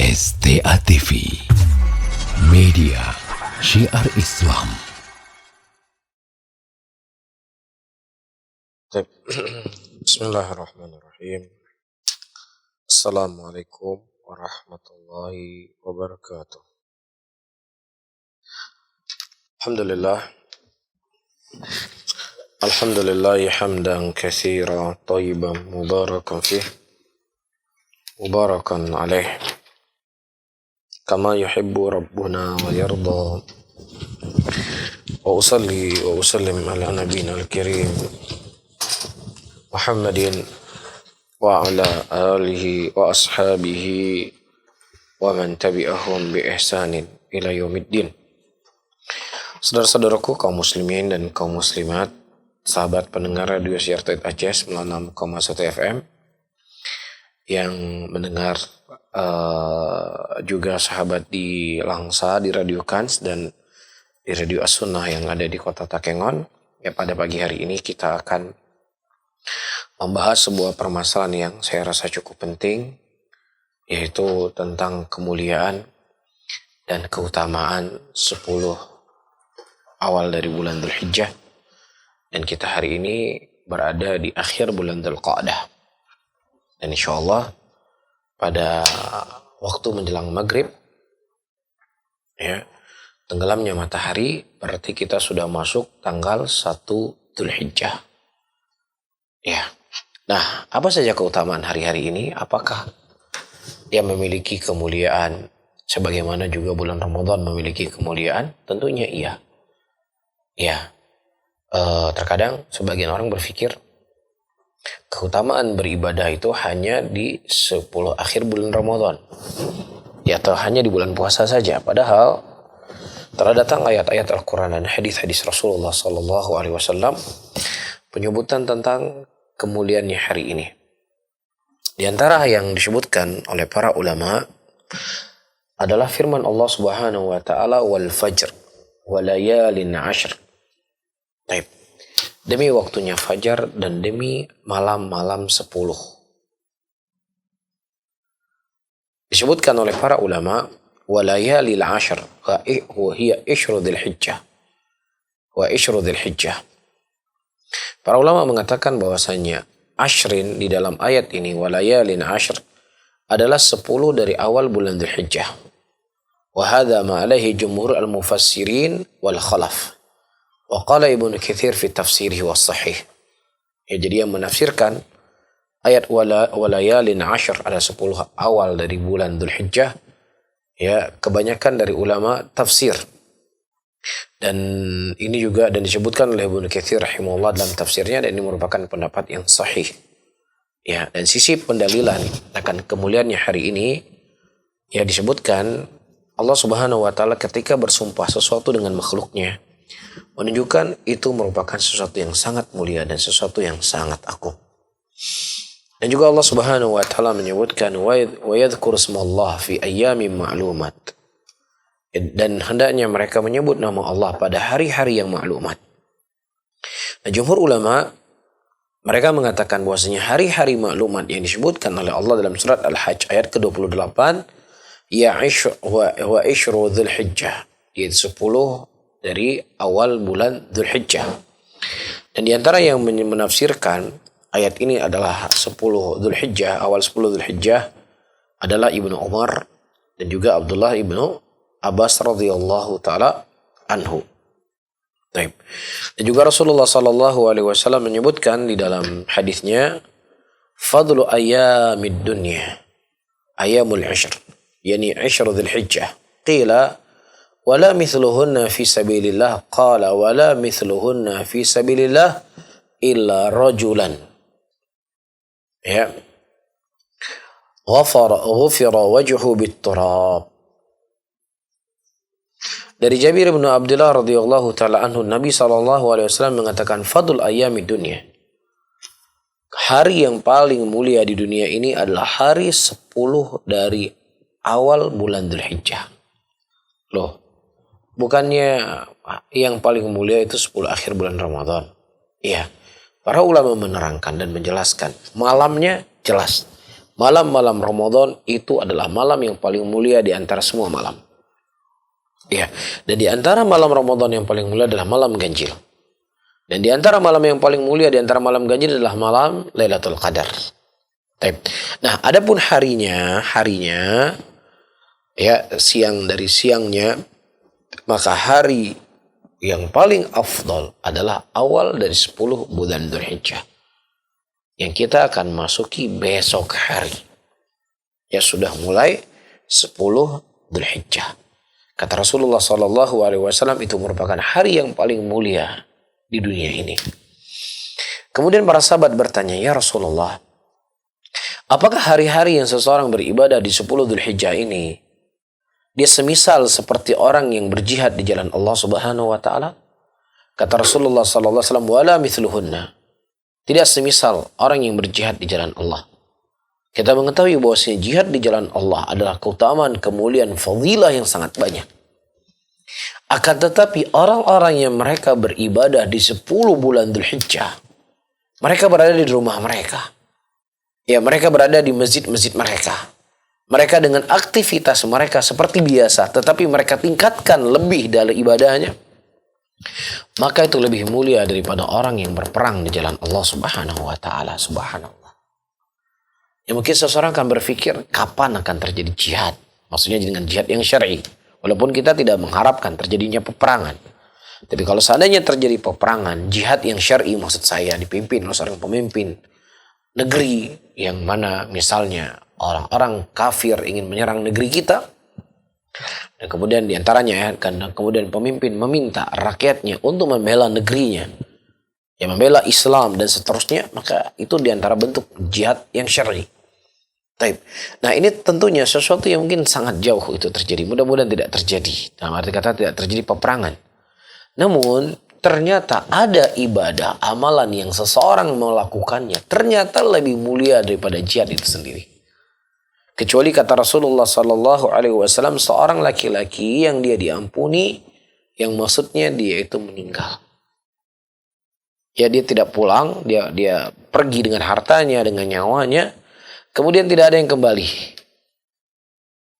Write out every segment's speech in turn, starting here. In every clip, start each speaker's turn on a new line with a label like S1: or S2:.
S1: STA TV, Media Syiar Islam.
S2: Bismillahirrahmanirrahim. Assalamualaikum warahmatullahi wabarakatuh. Alhamdulillah hamdan katsiran thayyiban mubarakan fih mubarakan alaih kama yuhibbu rabbuna wa yarda. Wa usalli wa usallim ala nabiyyina al-karim Muhammadin wa ala alihi wa ashabihi wa man tabi'ahum bi ihsanin ila yaumiddin. Saudara-saudaraku kaum muslimin dan kaum muslimat, sahabat pendengar Radio Syiar Aceh 96,1 FM yang mendengar, juga sahabat di Langsa, di Radio Kans dan di Radio As-Sunnah yang ada di Kota Takengon. Ya, pada pagi hari ini kita akan membahas sebuah permasalahan yang saya rasa cukup penting, yaitu tentang kemuliaan dan keutamaan 10 awal dari bulan Dzulhijjah. Dan kita hari ini berada di akhir bulan Dzulqa'dah. Dan insya Allah pada waktu menjelang maghrib, ya, tenggelamnya matahari, berarti kita sudah masuk tanggal 1 Dzulhijjah. Ya. Nah, apa saja keutamaan hari-hari ini? Apakah dia memiliki kemuliaan sebagaimana juga bulan Ramadan memiliki kemuliaan? Tentunya iya. Ya. Terkadang sebagian orang berpikir keutamaan beribadah itu hanya di 10 akhir bulan Ramadan, ya, atau hanya di bulan puasa saja. Padahal telah datang ayat-ayat Al-Quran dan hadis-hadis Rasulullah SAW penyebutan tentang kemuliaannya hari ini. Di antara yang disebutkan oleh para ulama adalah firman Allah Subhanahu wa taala, wal fajr wa layalin 'ashr. Baik. Demi waktunya fajar dan demi malam-malam 10. Disebutkan oleh para ulama, walayalil 'ashr wa hiya ishru dzulhijjah. Wa ishru dzulhijjah. Para ulama mengatakan bahwasanya ashrin di dalam ayat ini, walayalin 'ashr, adalah 10 dari awal bulan Dzulhijjah. Wa hadza ma alaihi jumhur al-mufassirin wal khalaf. Wa qala Ibnu Katsir fi tafsirihi was sahih. Ya, jadi yang menafsirkan ayat walayalin 'ashr ada 10 awal dari bulan Dzulhijjah, ya, kebanyakan dari ulama tafsir. Dan ini juga dan disebutkan oleh Ibnu Katsir rahimahullah dalam tafsirnya, dan ini merupakan pendapat yang sahih. Ya, dan sisi pendalilan akan kemuliaannya hari ini, ya, disebutkan Allah Subhanahu wa taala ketika bersumpah sesuatu dengan makhluknya menunjukkan itu merupakan sesuatu yang sangat mulia dan sesuatu yang sangat agung. Dan juga Allah Subhanahu wa taala menyebutkan wa yadhkur ismallah fi ayyamin ma'lumat. Dan hendaknya mereka menyebut nama Allah pada hari-hari yang maklumat. Nah, jumhur ulama mereka mengatakan bahwasanya hari-hari maklumat yang disebutkan oleh Allah dalam surat Al-Hajj ayat ke-28, ya wa ishru dzulhijjah, yaitu 10 dari awal bulan Dzulhijjah. Dan di antara yang menafsirkan ayat ini adalah 10 Dzulhijjah, awal 10 Dzulhijjah adalah Ibnu Umar dan juga Abdullah Ibnu Abbas radhiyallahu taala anhu. Baik. Dan juga Rasulullah sallallahu alaihi wasallam menyebutkan di dalam hadisnya, fadlu ayyamid dunya ayyamul 'ashr, yani 'ashr Dzulhijjah. Qila wala mithluhunna fi sabilillah, qala wala mithluhunna fi sabilillah illa rajulan, ya, ghufira wajhu bit-turab. Dari Jabir bin Abdullah radhiyallahu taala anhu, Nabi sallallahu alaihi wasallam mengatakan, fadl ayyamid dunya, hari yang paling mulia di dunia ini adalah hari 10 dari awal bulan Dzulhijjah. Loh, bukannya yang paling mulia itu 10 akhir bulan Ramadan? Iya. Para ulama menerangkan dan menjelaskan, malamnya jelas Malam-malam Ramadan itu adalah malam yang paling mulia di antara semua malam. Ya, dan di antara malam Ramadan yang paling mulia adalah malam ganjil. Dan di antara malam yang paling mulia di antara malam ganjil adalah malam Lailatul Qadar. Nah, adapun harinya ya siang dari siangnya, maka hari yang paling afdal adalah awal dari 10 bulan Dzulhijjah. Yang kita akan masuki besok hari. Ya sudah mulai 10 Dzulhijjah. Kata Rasulullah SAW itu merupakan hari yang paling mulia di dunia ini. Kemudian para sahabat bertanya, ya Rasulullah, apakah hari-hari yang seseorang beribadah di 10 Dzulhijjah ini, dia semisal seperti orang yang berjihad di jalan Allah Subhanahu wa taala? Kata Rasulullah SAW, wala mithluhunna. Tidak semisal orang yang berjihad di jalan Allah. Kita mengetahui bahwasanya jihad di jalan Allah adalah keutamaan, kemuliaan, fadilah yang sangat banyak. Akan tetapi orang-orang yang mereka beribadah di 10 bulan Dzulhijjah, mereka berada di rumah mereka. Ya, mereka berada di masjid-masjid mereka. Mereka dengan aktivitas mereka seperti biasa, tetapi mereka tingkatkan lebih dari ibadahnya. Maka itu lebih mulia daripada orang yang berperang di jalan Allah Subhanahu wa taala. Subhanallah. Ya, mungkin seseorang akan berpikir kapan akan terjadi jihad? Maksudnya dengan jihad yang syar'i. Walaupun kita tidak mengharapkan terjadinya peperangan. Tapi kalau seandainya terjadi peperangan, jihad yang syar'i maksud saya dipimpin oleh seorang pemimpin negeri yang mana misalnya orang-orang kafir ingin menyerang negeri kita, dan kemudian diantaranya ya, karena kemudian pemimpin meminta rakyatnya untuk membela negerinya, ya membela Islam dan seterusnya, maka itu diantara bentuk jihad yang syar'i. Nah, ini tentunya sesuatu yang mungkin sangat jauh itu terjadi. Mudah-mudahan tidak terjadi. Dalam arti kata tidak terjadi peperangan. Namun ternyata ada ibadah, amalan yang seseorang melakukannya ternyata lebih mulia daripada jihad itu sendiri. Kecuali kata Rasulullah SAW, seorang laki-laki yang dia diampuni, yang maksudnya dia itu meninggal. Ya, dia tidak pulang, dia pergi dengan hartanya, dengan nyawanya, kemudian tidak ada yang kembali.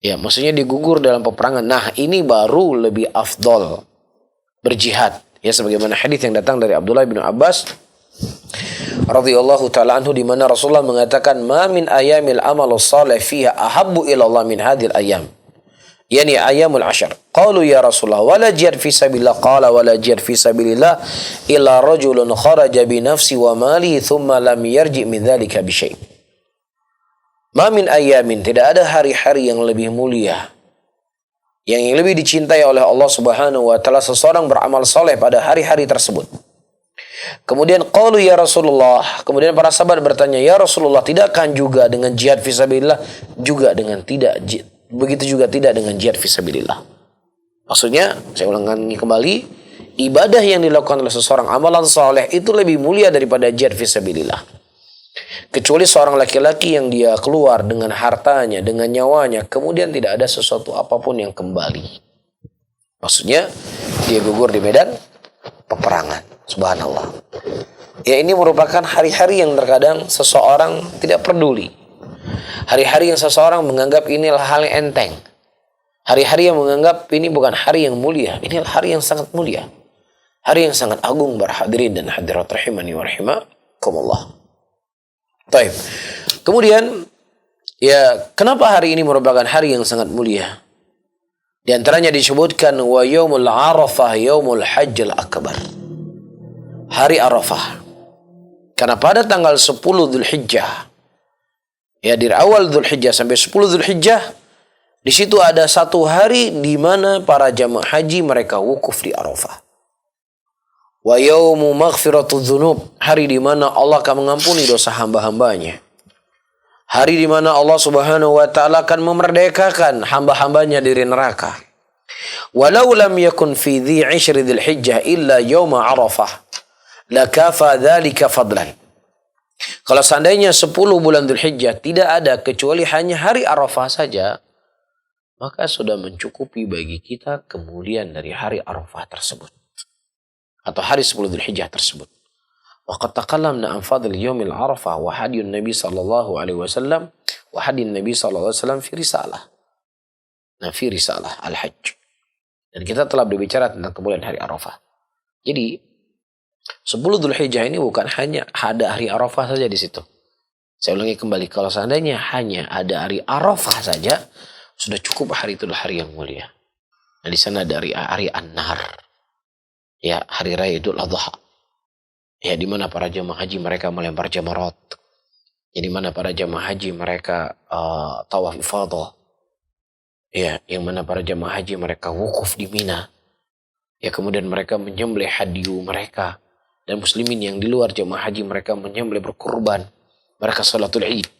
S2: Ya, maksudnya digugur dalam peperangan. Nah, ini baru lebih afdol berjihad. Ya, sebagaimana hadis yang datang dari Abdullah bin Abbas radhiyallahu taala anhu, di mana Rasulullah mengatakan, "Ma min ayamil amalu salih fiha ahabbu ila Allah min hadhil ayam." Yani ayamul ashar. Qalu ya Rasulullah, wala jihad fi sabilillah? Qala wala jihad fi sabilillah illa rajulun kharaja bi nafsi wa mali thumma lam yarji min dzalika bi syai'. Ma min ayamin, tidak ada hari-hari yang lebih mulia, yang lebih dicintai oleh Allah Subhanahu wa taala seseorang beramal soleh pada hari-hari tersebut. Kemudian qalu ya Rasulullah, kemudian para sahabat bertanya, ya Rasulullah, tidakkan juga dengan jihad fisabilillah? Juga dengan tidak, begitu juga tidak dengan jihad fisabilillah. Maksudnya, saya ulangi kembali, ibadah yang dilakukan oleh seseorang, amalan soleh itu lebih mulia daripada jihad fisabilillah. Kecuali seorang laki-laki yang dia keluar dengan hartanya, dengan nyawanya, kemudian tidak ada sesuatu apapun yang kembali. Maksudnya, dia gugur di medan peperangan. Subhanallah. Ya, ini merupakan hari-hari yang terkadang seseorang tidak peduli. Hari-hari yang seseorang menganggap ini hal yang enteng. Hari-hari yang menganggap ini bukan hari yang mulia. Ini hari yang sangat mulia. Hari yang sangat agung, berhadirin dan hadirat rahimani wa rahimakumullah. Baik. Kemudian, ya, kenapa hari ini merupakan hari yang sangat mulia? Di antaranya disebutkan wa yaumul arafah yaumul hajjal akbar. Hari Arafah. Karena pada tanggal 10 Dzulhijjah, ya dari awal Dzulhijjah sampai 10 Dzulhijjah, di situ ada satu hari di mana para jamaah haji mereka wukuf di Arafah. Wa yaumu maghfiratul dzunub, hari di mana Allah akan mengampuni dosa hamba-hambanya. Hari di mana Allah Subhanahu wa taala akan memerdekakan hamba-hambanya dari neraka. Walau lam yakun fi dhi 'ishri dzulhijjah illa yauma Arafah, lakafa dzalika fadlan. Kalau seandainya 10 bulan Dzulhijjah tidak ada kecuali hanya hari Arafah saja, maka sudah mencukupi bagi kita kemuliaan dari hari Arafah tersebut atau hari 10 Dzulhijjah tersebut. Wa qad taqallamna an fadl yaumil Arafah wa hadiyun Nabi sallallahu alaihi wasallam hadin Nabi SAW fi risalah. Nah, fi risalah al-hajj. Dan kita telah berbicara tentang kemuliaan hari Arafah. Jadi 10 Dzulhijjah ini bukan hanya ada hari Arafah saja di situ. Saya ulangi kembali, kalau seandainya hanya ada hari Arafah saja, sudah cukup hari itu hari yang mulia. Nah, di sana ada hari An-Nahr. Ya, hari raya Idul Adha. Ya, di mana para jemaah haji mereka melempar jamarat. Ya, di mana para jemaah haji mereka tawaf ifadah. Ya, yang mana para jemaah haji mereka wukuf di Mina. Ya, kemudian mereka menyembelih hadyu mereka. Dan muslimin yang di luar jemaah haji mereka menyembelih berkurban. Mereka salatul Id.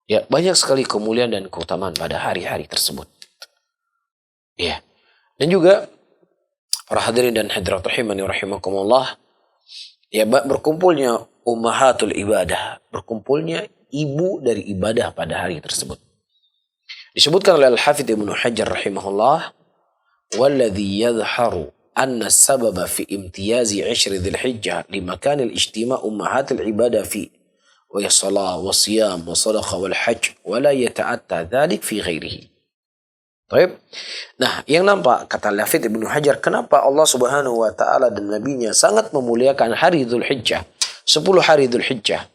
S2: Ya, banyak sekali kemuliaan dan keutamaan pada hari-hari tersebut. Ya. Dan juga para hadirin dan hadirat rahimani rahimakumullah, ya, berkumpulnya ummahatul ibadah, berkumpulnya ibu dari ibadah pada hari tersebut. Disebutkan oleh Al-Hafidz Ibnu Hajar rahimahullah, "Walladzi yadhharu anna as-sababa fi imtiyazi 'ashri Dzulhijjah li makan al-ijtima' ummahatul ibadah fi wa as-salah wa siyam wa sadaqah wal hajj wa la yata'atta dzalik fi ghairihi." Baik. Nah, yang nampak kata Al-Hafidz Ibnu Hajar, kenapa Allah Subhanahu wa taala dan nabinya sangat memuliakan hari Dzulhijjah, 10 hari Dzulhijjah.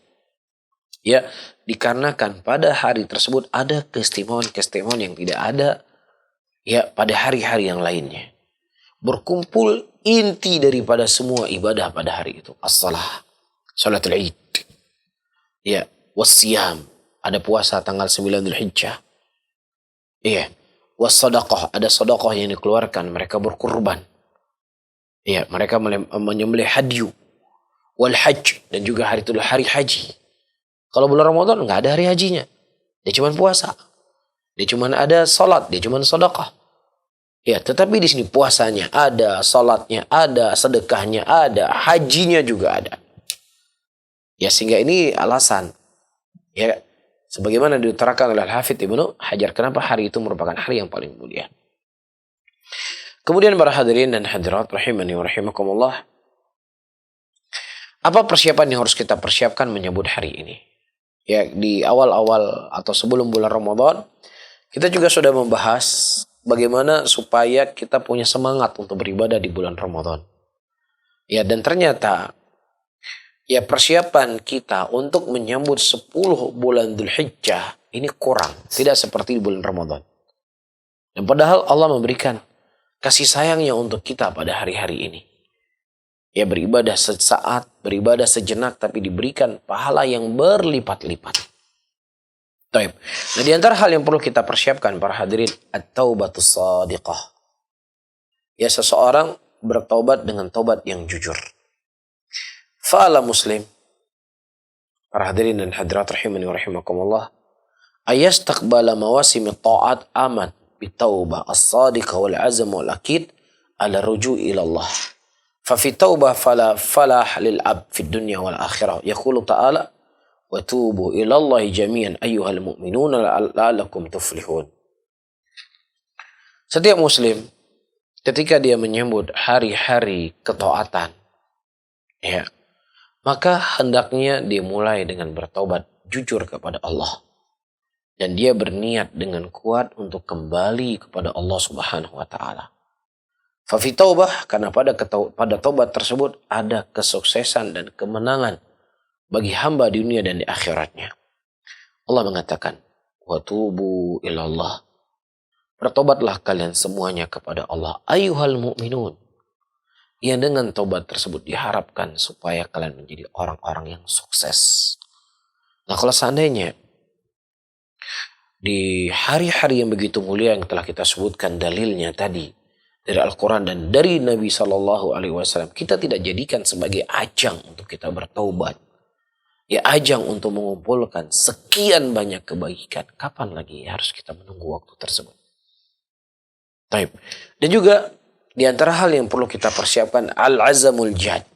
S2: Ya, dikarenakan pada hari tersebut ada keistimewaan-keistimewaan yang tidak ada ya pada hari-hari yang lainnya. Berkumpul inti daripada semua ibadah pada hari itu, as-salah, salatul Id. Ya, was-siyam, ada puasa tanggal 9 Dzulhijjah. Iya, was-sadaqah, ada sedekah yang dikeluarkan, mereka berkurban. Iya, mereka menyembelih hadyu. Wal hajj, dan juga hari itu hari haji. Kalau bulan Ramadan nggak ada hari hajinya. Dia cuma puasa. Dia cuma ada salat, dia cuma sedekah. Ya, tetapi di sini puasanya ada, salatnya ada, sedekahnya ada, hajinya juga ada. Ya, sehingga ini alasan ya sebagaimana diutarakan oleh Al-Hafidz Ibnu Hajar kenapa hari itu merupakan hari yang paling mulia. Kemudian para hadirin dan hadirat rahimani wa rahimakumullah, apa persiapan yang harus kita persiapkan menyambut hari ini? Ya, di awal-awal atau sebelum bulan Ramadan, kita juga sudah membahas bagaimana supaya kita punya semangat untuk beribadah di bulan Ramadan. Ya, dan ternyata ya persiapan kita untuk menyambut 10 bulan Dzulhijjah ini kurang. Tidak seperti di bulan Ramadan. Dan padahal Allah memberikan kasih sayangnya untuk kita pada hari-hari ini. Ya, beribadah sesaat, beribadah sejenak, tapi diberikan pahala yang berlipat-lipat. Baik. Nah, di antara hal yang perlu kita persiapkan para hadirin, at-taubatus shadiqah. Ya, seseorang bertaubat dengan taubat yang jujur. Fa'ala muslim, para hadirin dan hadirat rahimani wa rahimakumullah, ayastaqbala mawasim ta'at aman bitaubah as-sadiqah wal azam wal akid ala ruju' ila Allah. ففي توبة فلاح للعبد في الدنيا والآخرة. يقول تعالى وتوبوا إلى الله جميعا أيها المؤمنون لعلكم تفلحون. Setiap muslim ketika dia menyambut hari-hari ketaatan, ya, maka hendaknya dia mulai dengan bertaubat jujur kepada Allah. Dan dia berniat dengan kuat untuk kembali kepada Allah Subhanahu wa taala. Fafi taubah, karena pada taubat tersebut ada kesuksesan dan kemenangan bagi hamba di dunia dan di akhiratnya. Allah mengatakan, wa tubu ilallah. Bertobatlah kalian semuanya kepada Allah. Ayyuhal mu'minun. Yang dengan taubat tersebut diharapkan supaya kalian menjadi orang-orang yang sukses. Nah, kalau seandainya di hari-hari yang begitu mulia yang telah kita sebutkan dalilnya tadi, dari Al-Quran dan dari Nabi SAW, kita tidak jadikan sebagai ajang untuk kita bertaubat. Ya, ajang untuk mengumpulkan sekian banyak kebaikan. Kapan lagi harus kita menunggu waktu tersebut? Taib. Dan juga di antara hal yang perlu kita persiapkan, al-azamul jad.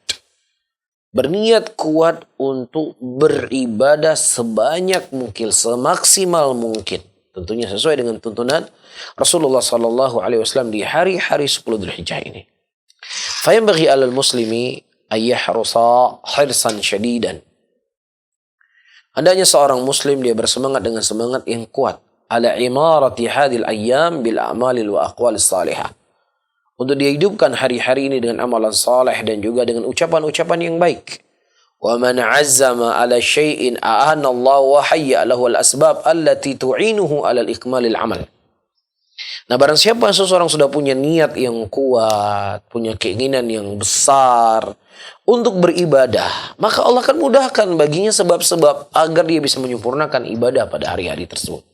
S2: Berniat kuat untuk beribadah sebanyak mungkin, semaksimal mungkin. Tentunya sesuai dengan tuntunan Rasulullah SAW di hari-hari 10 Dzulhijjah ini. Fayanbaghi 'alal muslimi ay yahrusa hirsan syadidan Hendaknya seorang muslim dia bersemangat dengan semangat yang kuat ala imarati hadil ayyam bil a'malil wa aqwalis salihah. Untuk dia hidupkan hari-hari ini dengan amalan saleh dan juga dengan ucapan-ucapan yang baik. Wa man 'azzama ala syai'in a'ana Allah wa hayya lahu al-asbab allati tu'inuhu ala al-ikmalil amal. Nah, barang siapa seseorang sudah punya niat yang kuat, punya keinginan yang besar untuk beribadah, maka Allah akan mudahkan baginya sebab-sebab agar dia bisa menyempurnakan ibadah pada hari-hari tersebut.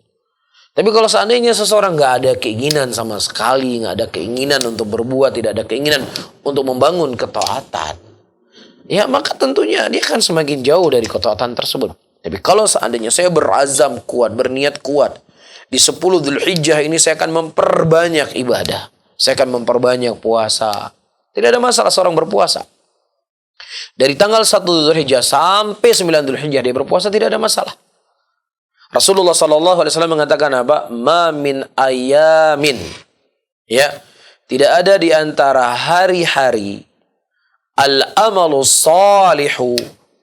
S2: Tapi kalau seandainya seseorang nggak ada keinginan sama sekali, nggak ada keinginan untuk berbuat, tidak ada keinginan untuk membangun ketaatan, ya maka tentunya dia akan semakin jauh dari ketaatan tersebut. Tapi kalau seandainya saya berazam kuat, berniat kuat, di 10 Dzulhijjah ini saya akan memperbanyak ibadah. Saya akan memperbanyak puasa. Tidak ada masalah seorang berpuasa. Dari tanggal 1 Dzulhijjah sampai 9 Dzulhijjah dia berpuasa, tidak ada masalah. Rasulullah SAW mengatakan apa? Ma min ayamin. Ya, tidak ada di antara hari-hari al-amalu salihu,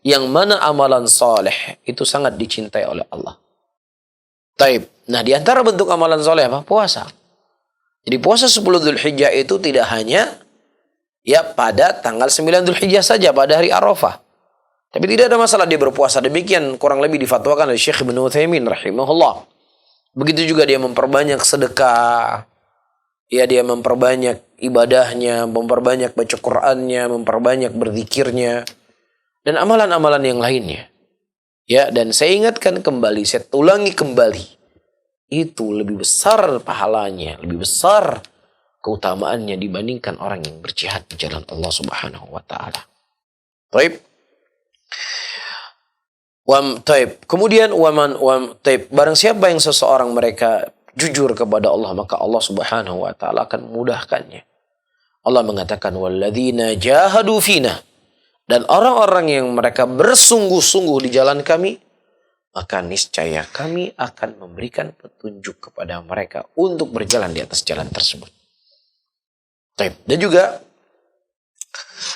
S2: yang mana amalan saleh itu sangat dicintai oleh Allah. Taib. Nah, di antara bentuk amalan soleh apa? Puasa. Jadi puasa 10 Dzulhijjah itu tidak hanya ya pada tanggal 9 Dzulhijjah saja, pada hari Arafah. Tapi tidak ada masalah dia berpuasa. Demikian kurang lebih difatwakan oleh Syekh Ibnu Utsaimin rahimahullah. Begitu juga dia memperbanyak sedekah. Ya, dia memperbanyak ibadahnya, memperbanyak baca Qur'annya, memperbanyak berzikirnya, dan amalan-amalan yang lainnya. Ya, dan saya ingatkan kembali, saya ulangi kembali. Itu lebih besar pahalanya, lebih besar keutamaannya dibandingkan orang yang berjihad di jalan Allah Subhanahu wa taala. Baik. Kemudian barang siapa yang seseorang mereka jujur kepada Allah, maka Allah Subhanahu wa taala akan memudahkannya. Allah mengatakan walladzina jahadu fina, dan orang-orang yang mereka bersungguh-sungguh di jalan kami, maka niscaya kami akan memberikan petunjuk kepada mereka untuk berjalan di atas jalan tersebut. Dan juga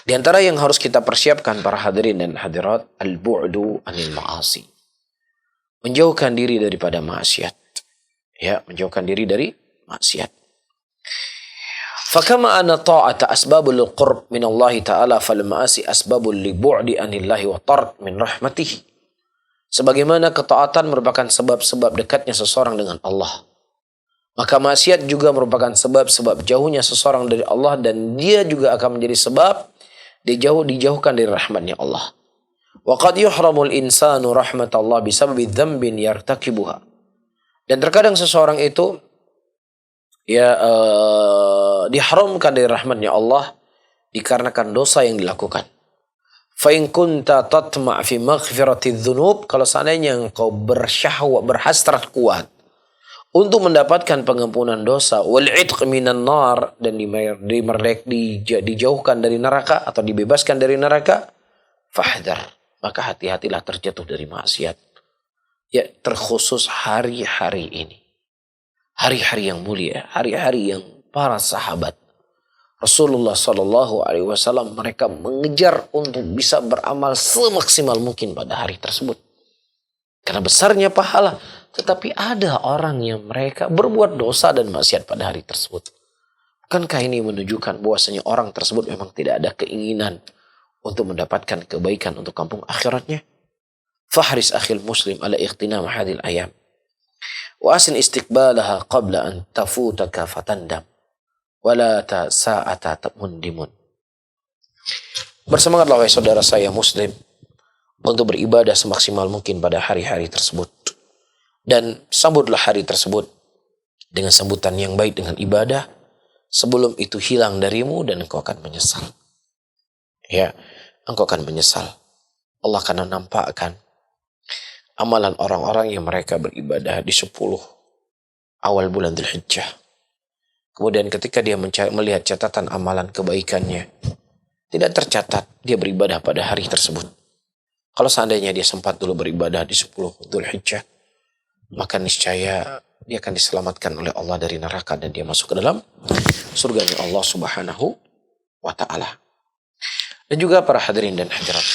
S2: di antara yang harus kita persiapkan para hadirin dan hadirat, al-bu'du anil ma'asi. Menjauhkan diri daripada maksiat. Ya, menjauhkan diri dari maksiat. Fakama anna ta'ata asbabul qurb min Allah ta'ala fal ma'asi asbabul li bu'di anillahi wa tard min rahmatihi. Sebagaimana ketaatan merupakan sebab-sebab dekatnya seseorang dengan Allah, maka maksiat juga merupakan sebab-sebab jauhnya seseorang dari Allah, dan dia juga akan menjadi sebab dijauhkan dari rahmatnya Allah. Wa qad yuhramul insanu rahmatallah bisababi dzambin yartakibuha. Dan terkadang seseorang itu diharamkan dari rahmatnya Allah dikarenakan dosa yang dilakukan. Fa in kunta tatma' fi maghfirati dzunub, kalau seandainya engkau bersyahwat, berhasrat kuat untuk mendapatkan pengampunan dosa, wal 'itq minan nar, dan dijauhkan dari neraka atau dibebaskan dari neraka, fahdar, maka hati-hatilah terjatuh dari maksiat. Ya, terkhusus hari-hari ini. Hari-hari yang mulia, hari-hari yang para sahabat Rasulullah SAW mereka mengejar untuk bisa beramal semaksimal mungkin pada hari tersebut. Karena besarnya pahala. Tetapi ada orang yang mereka berbuat dosa dan maksiat pada hari tersebut. Bukankah ini menunjukkan bahwasanya orang tersebut memang tidak ada keinginan untuk mendapatkan kebaikan untuk kampung akhiratnya? Fahris akhil muslim ala ikhtinam hadil ayam. Wa asin istiqbalaha qabla an tafutaka fatandam. Wala ta sa'ata mundimun. Bersemangatlah wahai saudara saya muslim untuk beribadah semaksimal mungkin pada hari-hari tersebut, dan sambutlah hari tersebut dengan sambutan yang baik dengan ibadah sebelum itu hilang darimu, dan engkau akan menyesal. Ya, engkau akan menyesal. Allah akan menampakkan amalan orang-orang yang mereka beribadah di 10 awal bulan Dzulhijjah. Kemudian ketika dia melihat catatan amalan kebaikannya, tidak tercatat dia beribadah pada hari tersebut. Kalau seandainya dia sempat dulu beribadah di 10 Dzulhijjah, maka niscaya dia akan diselamatkan oleh Allah dari neraka dan dia masuk ke dalam surganya Allah Subhanahu wa ta'ala. Dan juga para hadirin dan hadirat,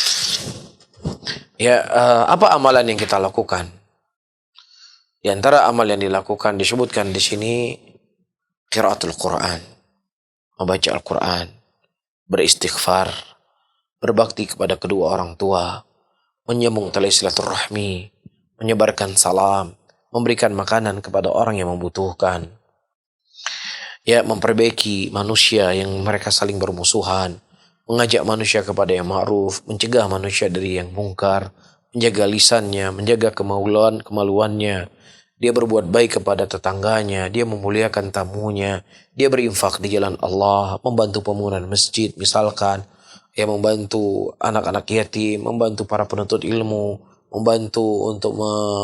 S2: Apa amalan yang kita lakukan? Di antara amal yang dilakukan disebutkan di sini qiraatul Quran, membaca Al-Quran, beristighfar, berbakti kepada kedua orang tua, menyambung tali silaturahmi, menyebarkan salam, memberikan makanan kepada orang yang membutuhkan. Memperbaiki manusia yang mereka saling bermusuhan, mengajak manusia kepada yang ma'ruf, mencegah manusia dari yang mungkar, menjaga lisannya, menjaga kemaluannya. Dia berbuat baik kepada tetangganya, dia memuliakan tamunya, dia berinfak di jalan Allah, membantu pembangunan masjid misalkan, membantu anak-anak yatim, membantu para penuntut ilmu, membantu untuk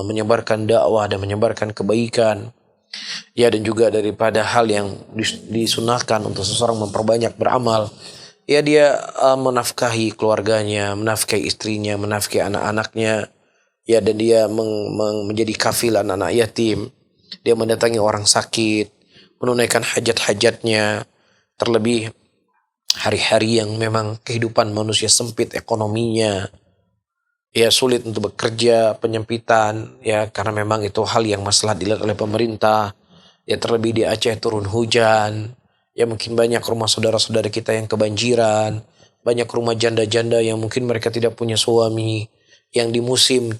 S2: menyebarkan dakwah dan menyebarkan kebaikan. Dan juga daripada hal yang disunahkan untuk seseorang memperbanyak beramal, dia menafkahi keluarganya, menafkahi istrinya, menafkahi anak-anaknya, dan dia menjadi kafil anak-anak yatim. Dia mendatangi orang sakit, menunaikan hajat-hajatnya. Terlebih hari-hari yang memang kehidupan manusia sempit ekonominya, sulit untuk bekerja, penyempitan, karena memang itu hal yang maslahat dilihat oleh pemerintah. Terlebih di Aceh turun hujan, mungkin banyak rumah saudara-saudara kita yang kebanjiran, banyak rumah janda-janda yang mungkin mereka tidak punya suami, yang di musim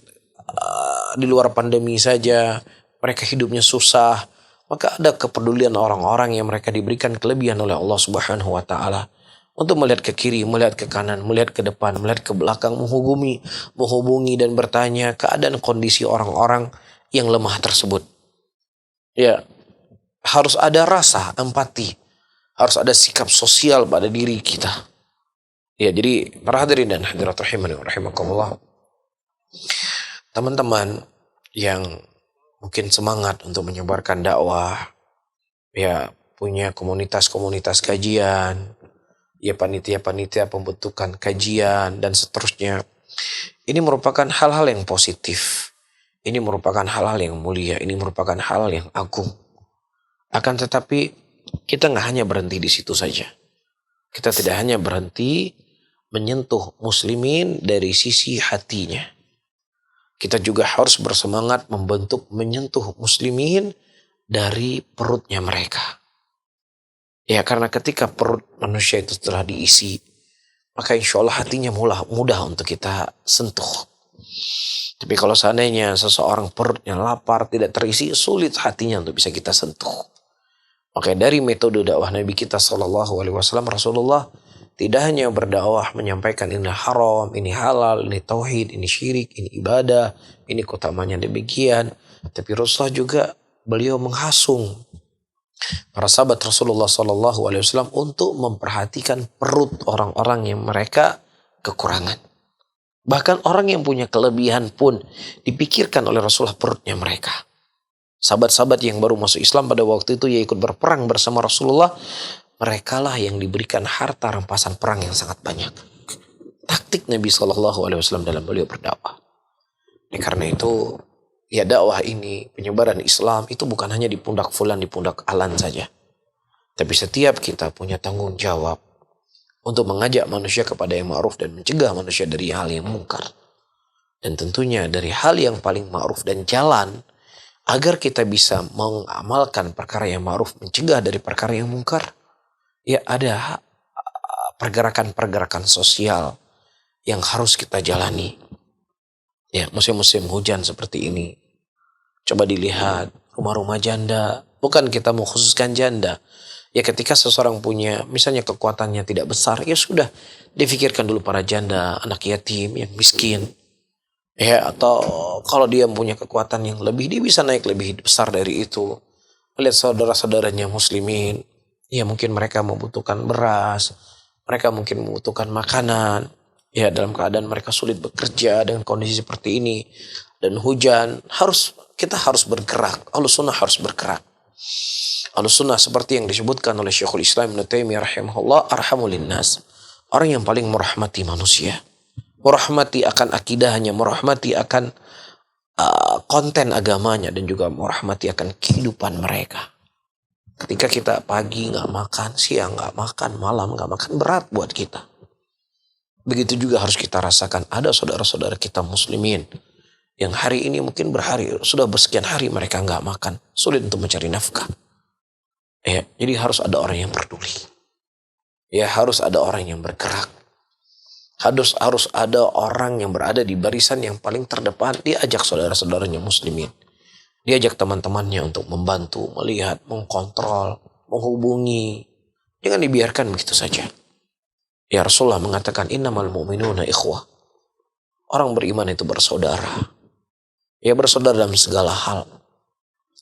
S2: di luar pandemi saja mereka hidupnya susah. Maka ada kepedulian orang-orang yang mereka diberikan kelebihan oleh Allah Subhanahu wa taala untuk melihat ke kiri, melihat ke kanan, melihat ke depan, melihat ke belakang, menghubungi dan bertanya keadaan kondisi orang-orang yang lemah tersebut. Harus ada rasa empati, harus ada sikap sosial pada diri kita. Jadi para hadirin dan hadirat rahimani wa rahimakumullah, teman-teman yang mungkin semangat untuk menyebarkan dakwah, punya komunitas-komunitas kajian, panitia-panitia pembentukan kajian dan seterusnya. Ini merupakan hal-hal yang positif. Ini merupakan hal-hal yang mulia, ini merupakan hal yang agung. Akan tetapi kita nggak hanya berhenti di situ saja. Kita tidak hanya berhenti menyentuh muslimin dari sisi hatinya. Kita juga harus bersemangat menyentuh muslimin dari perutnya mereka. Karena ketika perut manusia itu telah diisi, maka insya Allah hatinya mudah untuk kita sentuh. Tapi kalau seandainya seseorang perutnya lapar, tidak terisi, sulit hatinya untuk bisa kita sentuh. Maka dari metode dakwah Nabi kita SAW, Rasulullah tidak hanya berdakwah menyampaikan ini haram, ini halal, ini tauhid, ini syirik, ini ibadah, ini keutamaannya demikian. Tapi Rasulullah juga beliau menghasung para sahabat Rasulullah SAW untuk memperhatikan perut orang-orang yang mereka kekurangan. Bahkan orang yang punya kelebihan pun dipikirkan oleh Rasulullah perutnya mereka. Sahabat-sahabat yang baru masuk Islam pada waktu itu ikut berperang bersama Rasulullah, merekalah yang diberikan harta rampasan perang yang sangat banyak. Taktik Nabi SAW dalam beliau berdakwah. Karena itu, dakwah ini, penyebaran Islam itu bukan hanya di pundak fulan, di pundak alan saja. Tapi setiap kita punya tanggung jawab untuk mengajak manusia kepada yang ma'ruf dan mencegah manusia dari hal yang mungkar. Dan tentunya dari hal yang paling ma'ruf dan jalan agar kita bisa mengamalkan perkara yang ma'ruf, mencegah dari perkara yang mungkar. Ada pergerakan-pergerakan sosial yang harus kita jalani. Musim-musim hujan seperti ini. Coba dilihat rumah-rumah janda. Bukan kita mengkhususkan janda. Ketika seseorang punya misalnya kekuatannya tidak besar, sudah difikirkan dulu para janda, anak yatim yang miskin. Atau kalau dia punya kekuatan yang lebih, dia bisa naik lebih besar dari itu. Melihat saudara-saudaranya muslimin, mungkin mereka membutuhkan beras, mereka mungkin membutuhkan makanan. Dalam keadaan mereka sulit bekerja dengan kondisi seperti ini dan hujan, kita harus bergerak. Ahlussunnah harus bergerak. Ahlussunnah seperti yang disebutkan oleh Syekhul Islam Ibnu Taimiyah rahimahullah, arhamul linnas, orang yang paling merahmati manusia, merahmati akan akidahnya, merahmati akan konten agamanya, dan juga merahmati akan kehidupan mereka. Ketika kita pagi nggak makan, siang nggak makan, malam nggak makan, berat buat kita. begitu juga harus kita rasakan. Ada saudara-saudara kita muslimin yang hari ini mungkin sudah bersekian hari mereka nggak makan, sulit untuk mencari nafkah. Ya, jadi harus ada orang yang peduli. Ya, harus ada orang yang bergerak. Harus ada orang yang berada di barisan yang paling terdepan. Diajak saudara-saudaranya muslimin. Diajak teman-temannya untuk membantu, melihat, mengkontrol, menghubungi. Jangan dibiarkan begitu saja. Ya, Rasulullah mengatakan innamal mu'minuna ikhwah. Orang beriman itu bersaudara. Ya, bersaudara dalam segala hal.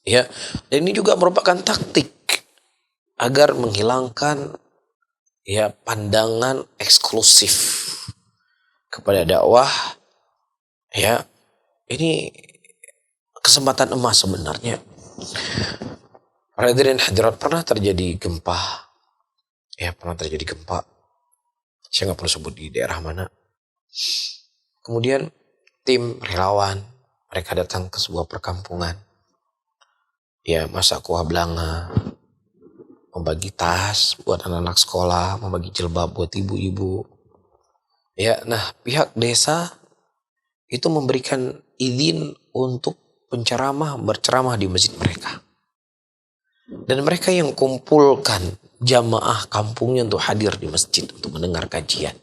S2: Ya, dan ini juga merupakan taktik agar menghilangkan ya pandangan eksklusif kepada dakwah. Ya, ini kesempatan emas sebenarnya. Hadirin hadirat, pernah terjadi gempa. Ya, pernah terjadi gempa. Saya nggak perlu sebut di daerah mana. Kemudian tim relawan mereka datang ke sebuah perkampungan. Ya, masak kuah belanga, membagi tas buat anak-anak sekolah, membagi jilbab buat ibu-ibu. Ya, nah pihak desa itu memberikan izin untuk berceramah di masjid mereka. Dan mereka yang kumpulkan jamaah kampungnya untuk hadir di masjid untuk mendengar kajian.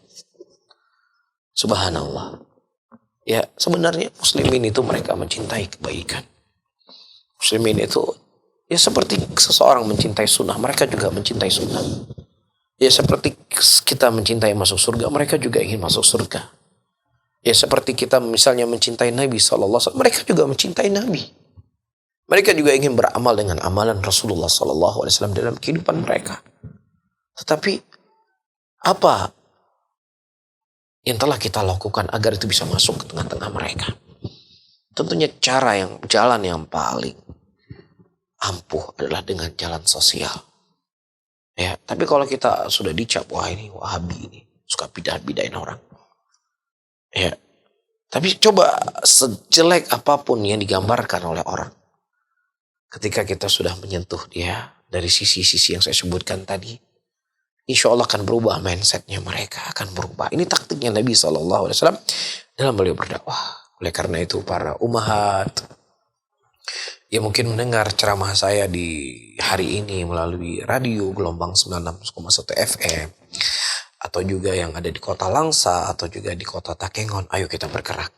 S2: Subhanallah. Ya, sebenarnya muslimin itu mereka mencintai kebaikan. Muslimin itu ya seperti seseorang mencintai sunnah, mereka juga mencintai sunnah. Ya seperti kita mencintai masuk surga, mereka juga ingin masuk surga. Ya seperti kita misalnya mencintai Nabi SAW, mereka juga mencintai Nabi. Mereka juga ingin beramal dengan amalan Rasulullah SAW dalam kehidupan mereka. Tetapi apa yang telah kita lakukan agar itu bisa masuk ke tengah-tengah mereka? Tentunya jalan yang paling ampuh adalah dengan jalan sosial. Ya, tapi kalau kita sudah dicap, wah ini Wahabi ini suka bidah-bidahin orang. Ya, tapi coba sejelek apapun yang digambarkan oleh orang, ketika kita sudah menyentuh dia dari sisi-sisi yang saya sebutkan tadi, insya Allah akan berubah mindsetnya mereka, akan berubah. Ini taktiknya Nabi SAW dalam beliau berdakwah. Oleh karena itu para umahat yang mungkin mendengar ceramah saya di hari ini melalui radio gelombang 96,1 FM, atau juga yang ada di kota Langsa, atau juga di kota Takengon, ayo kita bergerak.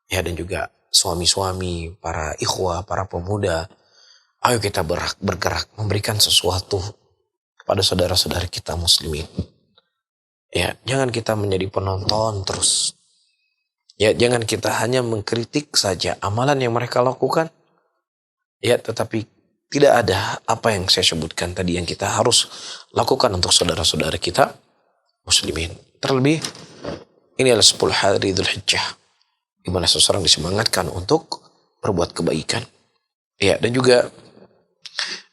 S2: Ya, dan juga suami-suami, para ikhwah, para pemuda, ayo kita bergerak, memberikan sesuatu kepada saudara-saudara kita muslimin. Ya, jangan kita menjadi penonton terus. Ya, jangan kita hanya mengkritik saja amalan yang mereka lakukan. Ya, tetapi tidak ada apa yang saya sebutkan tadi yang kita harus lakukan untuk saudara-saudara kita muslimin. Terlebih, ini adalah 10 hari Dzulhijjah, di mana seseorang disemangatkan untuk berbuat kebaikan. Ya, dan juga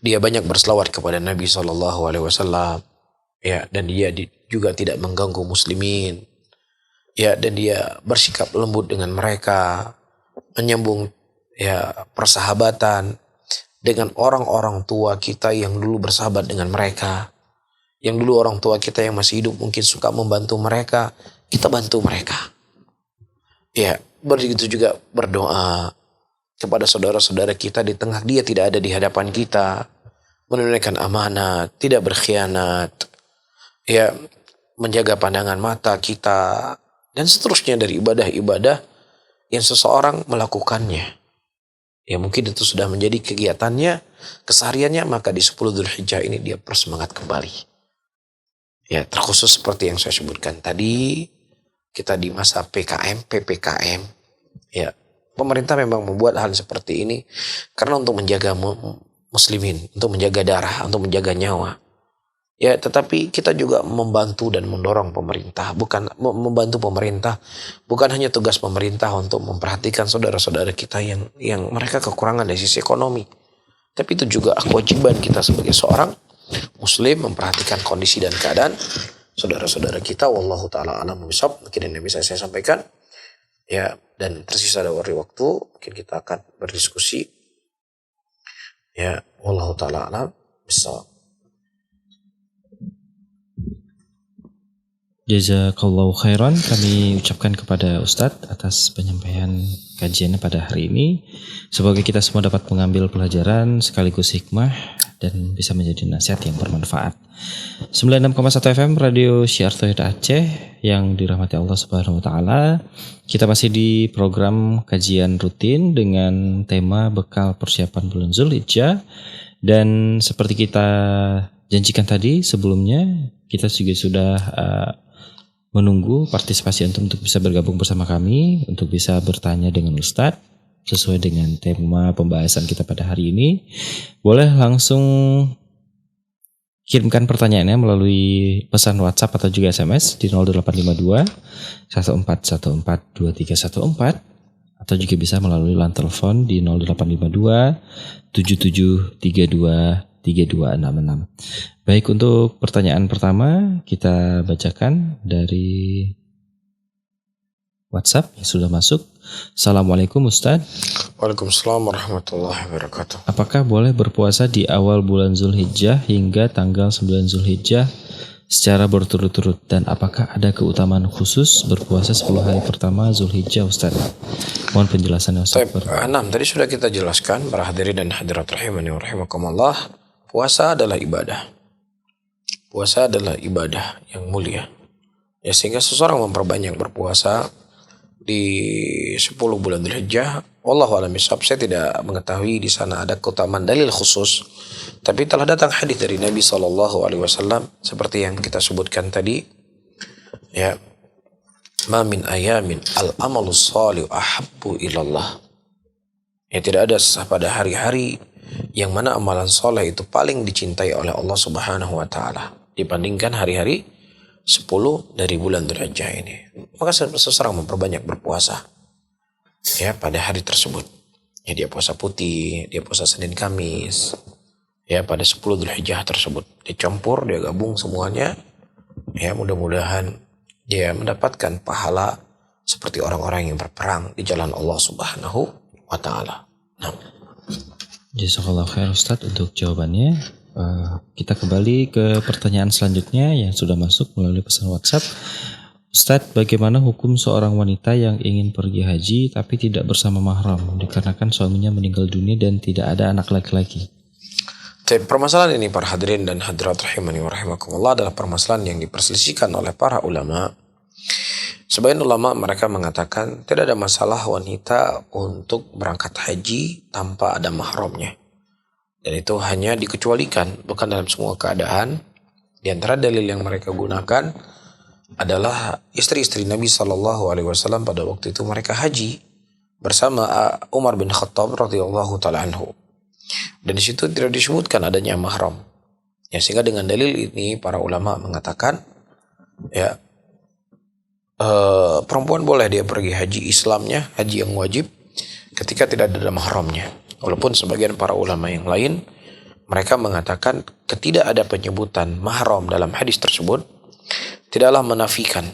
S2: dia banyak berselawat kepada Nabi SAW. Ya, dan dia juga tidak mengganggu muslimin. Ya, dan dia bersikap lembut dengan mereka, menyambung ya persahabatan dengan orang-orang tua kita yang dulu bersahabat dengan mereka. Yang dulu orang tua kita yang masih hidup mungkin suka membantu mereka, kita bantu mereka. Ya, begitu juga berdoa kepada saudara-saudara kita di tengah dia tidak ada di hadapan kita, menunaikan amanat, tidak berkhianat, ya, menjaga pandangan mata kita, dan seterusnya dari ibadah-ibadah yang seseorang melakukannya. Ya, mungkin itu sudah menjadi kegiatannya, kesehariannya, maka di 10 Dzulhijjah ini dia bersemangat kembali. Ya, terkhusus seperti yang saya sebutkan tadi, kita di masa PPKM, ya, pemerintah memang membuat hal seperti ini karena untuk menjaga muslimin, untuk menjaga darah, untuk menjaga nyawa. Ya, tetapi kita juga membantu dan mendorong pemerintah, bukan membantu pemerintah, bukan hanya tugas pemerintah untuk memperhatikan saudara-saudara kita yang mereka kekurangan dari sisi ekonomi. Tapi itu juga kewajiban kita sebagai seorang muslim memperhatikan kondisi dan keadaan saudara-saudara kita. Wallahu taala a'lam bishawab. Mungkin yang bisa saya sampaikan. Ya, dan tersisa dari waktu, mungkin kita akan berdiskusi. Ya, wallahu taala a'lam bishawab.
S3: Jazakallahu khairan, kami ucapkan kepada Ustadz atas penyampaian kajiannya pada hari ini. Semoga kita semua dapat mengambil pelajaran sekaligus hikmah dan bisa menjadi nasihat yang bermanfaat. 96,1 FM Radio Syiar Tauhid Aceh yang dirahmati Allah Subhanahu wa taala. Kita masih di program kajian rutin dengan tema bekal persiapan bulan Zulhijjah, dan seperti kita janjikan tadi sebelumnya, kita juga sudah menunggu partisipasi untuk bisa bergabung bersama kami, untuk bisa bertanya dengan Ustadz sesuai dengan tema pembahasan kita pada hari ini. Boleh langsung kirimkan pertanyaannya melalui pesan WhatsApp atau juga SMS di 0852 1414 2314, atau juga bisa melalui line telepon di 0852 7732 3266. Baik, untuk pertanyaan pertama kita bacakan dari WhatsApp yang sudah masuk. Assalamualaikum Ustadz.
S2: Waalaikumsalam warahmatullahi wabarakatuh.
S3: Apakah boleh berpuasa di awal bulan Zulhijjah hingga tanggal 9 Zulhijjah secara berturut-turut, dan apakah ada keutamaan khusus berpuasa 10 hari pertama Zulhijjah Ustadz? Mohon penjelasannya Ustadz.
S2: Tadi sudah kita jelaskan para hadirin dan hadirat rahimani wa rahimakumullah. Puasa adalah ibadah. Puasa adalah ibadah yang mulia. Ya, sehingga seseorang memperbanyak berpuasa di 10 bulan Dzulhijjah. Wallahu a'lam bishawab. Saya tidak mengetahui di sana ada keutamaan dalil khusus. Tapi telah datang hadis dari Nabi SAW seperti yang kita sebutkan tadi. Ya, ma min ayamin al-amalus salih ahabbu ilallah. Ya, tidak ada pada hari-hari yang mana amalan soleh itu paling dicintai oleh Allah Subhanahu wa taala dibandingkan hari-hari 10 dari bulan Dzulhijjah ini. Maka seseorang memperbanyak berpuasa ya pada hari tersebut. Ya, dia puasa putih, dia puasa Senin Kamis. Ya, pada 10 Dzulhijjah tersebut dicampur, dia gabung semuanya. Ya, mudah-mudahan dia mendapatkan pahala seperti orang-orang yang berperang di jalan Allah Subhanahu wa taala. Nah,
S3: Jazakallahu khair Ustadz untuk jawabannya. Kita kembali ke pertanyaan selanjutnya yang sudah masuk melalui pesan WhatsApp. Ustadz, bagaimana hukum seorang wanita yang ingin pergi haji tapi tidak bersama mahram dikarenakan suaminya meninggal dunia dan tidak ada anak laki-laki?
S2: Permasalahan ini para hadirin dan hadirat rahimani wa rahimakumullah adalah permasalahan yang diperselisihkan oleh para ulama. Sebagian ulama mereka mengatakan tidak ada masalah wanita untuk berangkat haji tanpa ada mahramnya. Dan itu hanya dikecualikan, bukan dalam semua keadaan. Di antara dalil yang mereka gunakan adalah istri-istri Nabi SAW pada waktu itu mereka haji bersama Umar bin Khattab radhiyallahu taala anhu. Dan di situ tidak disebutkan adanya mahram. Ya, sehingga dengan dalil ini para ulama mengatakan ya, perempuan boleh dia pergi haji Islamnya, haji yang wajib ketika tidak ada mahramnya. Walaupun sebagian para ulama yang lain mereka mengatakan ketidak ada penyebutan mahram dalam hadis tersebut tidaklah menafikan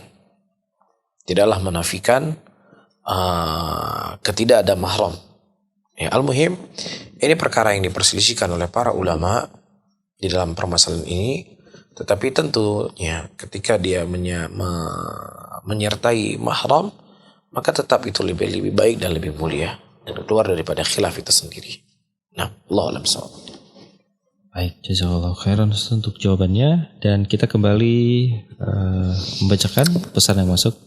S2: ketidak ada mahram. Ya, al-muhim ini perkara yang diperselisihkan oleh para ulama di dalam permasalahan ini, tetapi tentunya ketika dia menyertai mahram maka tetap itu lebih baik dan lebih mulia dan keluar daripada khilaf itu sendiri. Nah, Allahu a'lam bishawab.
S3: Baik, jazakallahu khairan untuk jawabannya, dan kita kembali membacakan pesan yang masuk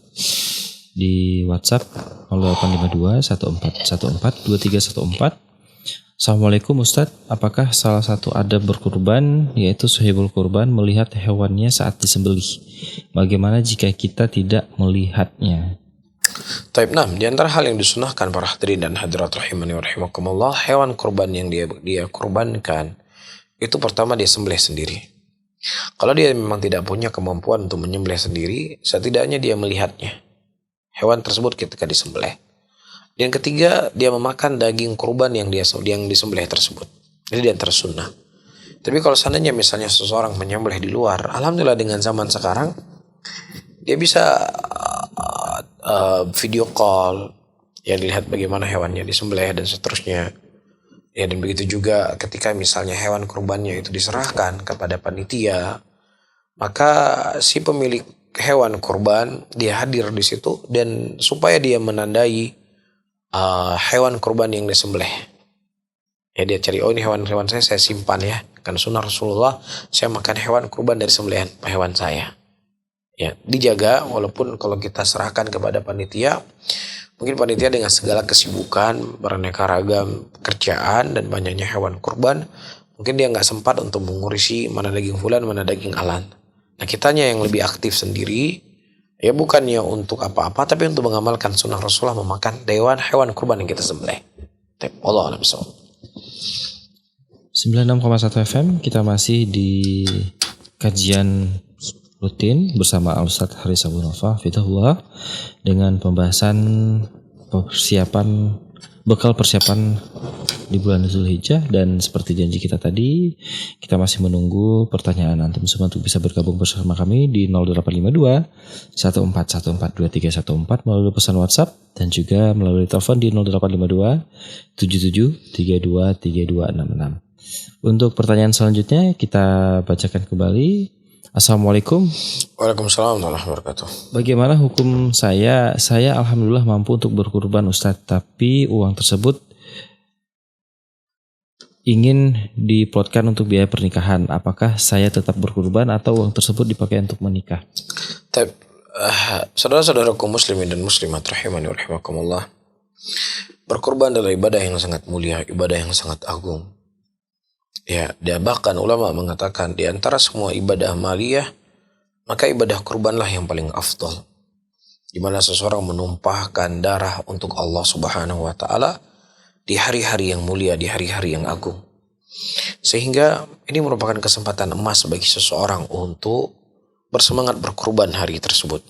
S3: di WhatsApp 0852 1414 2314. Assalamualaikum Ustadz, apakah salah satu adab berkurban yaitu suhibul kurban melihat hewannya saat disembelih? Bagaimana jika kita tidak melihatnya?
S2: Nah, di antara hal yang disunahkan para hadirin dan hadirat rahimani wa rahimakumullah, hewan kurban yang dia kurbankan itu pertama dia sembelih sendiri. Kalau dia memang tidak punya kemampuan untuk menyembelih sendiri, setidaknya dia melihatnya hewan tersebut ketika disembelih. Dan ketiga, dia memakan daging kurban yang disembelih tersebut. Jadi di antara sunnah. Tapi kalau seandainya misalnya seseorang menyembelih di luar, alhamdulillah dengan zaman sekarang dia bisa video call, ya, dilihat bagaimana hewannya disembelih dan seterusnya. Ya, dan begitu juga ketika misalnya hewan kurbannya itu diserahkan kepada panitia, maka si pemilik hewan kurban, dia hadir di situ dan supaya dia menandai hewan kurban yang disembelih. Ya dia cari, oh ini hewan saya simpan ya. Kan sunnah Rasulullah, saya makan hewan kurban dari sembelihan hewan saya. Ya, dijaga walaupun kalau kita serahkan kepada panitia, mungkin panitia dengan segala kesibukan, beraneka ragam kerjaan dan banyaknya hewan kurban, mungkin dia nggak sempat untuk mengurusi mana daging fulan, mana daging alan. Nah, kitanya yang lebih aktif sendiri, ya bukannya untuk apa-apa, tapi untuk mengamalkan sunnah Rasulullah memakan hewan kurban yang kita sembelih. Allah a'lam bishawab.
S3: 96,1 FM, kita masih di kajian rutin bersama Ustadz Haris Abu Nofa Fitahullah dengan pembahasan bekal persiapan di bulan Zulhijjah. Dan seperti janji kita tadi, kita masih menunggu pertanyaan antum semua untuk bisa bergabung bersama kami di 0852 14142314 melalui pesan WhatsApp dan juga melalui telepon di 0852 77323266. Untuk pertanyaan selanjutnya kita bacakan kembali. Assalamualaikum.
S2: Waalaikumsalam warahmatullahi wabarakatuh.
S3: Bagaimana hukum saya? Saya alhamdulillah mampu untuk berkurban Ustadz, tapi uang tersebut ingin diplotkan untuk biaya pernikahan. Apakah saya tetap berkurban atau uang tersebut dipakai untuk menikah?
S2: Saudara-saudaraku muslimin dan muslimat rahimani wa rahimakumullah. Berkurban adalah ibadah yang sangat mulia, ibadah yang sangat agung. Ya, dia bahkan ulama mengatakan di antara semua ibadah maliyah, maka ibadah kurbanlah yang paling afdal. Di mana seseorang menumpahkan darah untuk Allah Subhanahu wa taala di hari-hari yang mulia, di hari-hari yang agung. Sehingga ini merupakan kesempatan emas bagi seseorang untuk bersemangat berkurban hari tersebut.